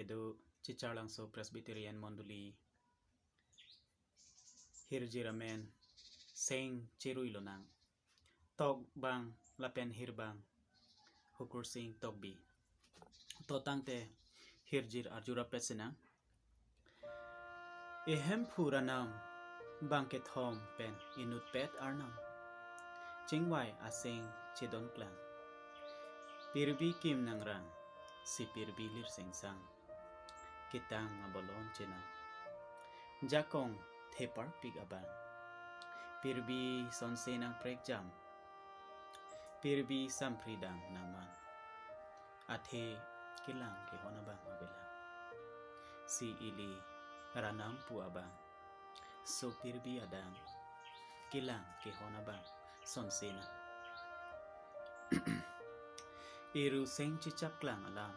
kedu Checharlangso Presbyterian Monduli hirjiramen seng cirui lonang tog bang lapen hirbang HUKURSING TOKBI totang te hirjir arjura pesena ehem puranam bangket hom pen inut pet arnam cingwai asing cidon klang pirbi kim nangrang si pirbi lir sengsang kitang ngabolon cina jakong thepar pig abang pirbi sonse nang prek jam pirbi sampridang nangman athe kilang ke honabang abela si ili ranam pu abang so pirbi adang kilang ke honabang sonsena iru seng cicap klang alam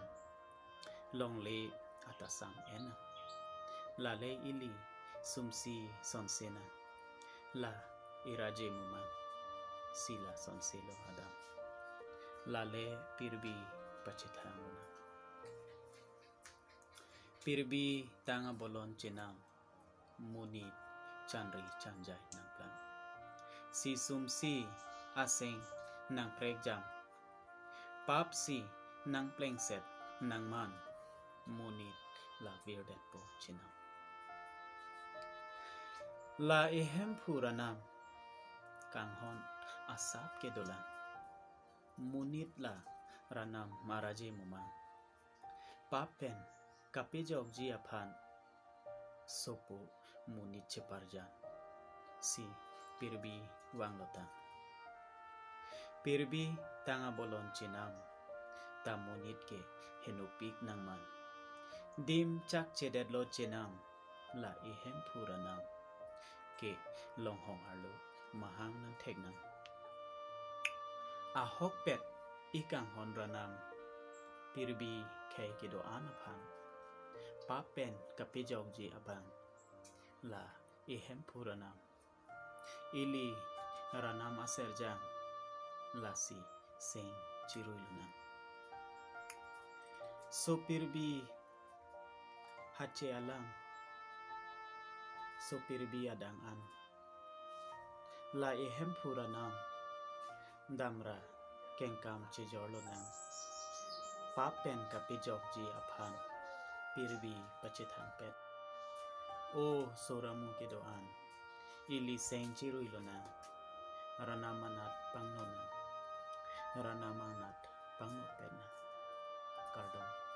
long le atasang ena lale ili sumsi sonsena la iraje muman sila sonselo adam lale pirbi pacithamuna pirbi tanga bolon cenam munit chanri chanjai nangklang si sumsi aseng nang pregjam papsi nang plengset nang man munit la virdet po chinam la ehem puranam kanghon asap kedolan munit la ranam maraje mumang papen kapijok jiapan sopo munit ceparjan si pirbi wanglotang pirbi tanga bolon cinam tamunit ke henupik nangman dim cak cedet lo cinam la ehem puranam ke longhong arlo mahang nang tegnam ahok pet ikang hon ranam pirbi kay kido anapan papen kapijok ji abang la ehem puranam ili ranam aserjang lasi seng cirui lunang so pirbi hace alang so pirbi adang an la ehem puranam damra kengkam cijor lunang papen kapijok ji apan pirbi pacithang pet o soramu kedoan ili seng cirui lunang ranamanat pangnona ranamanat pangnopena kardon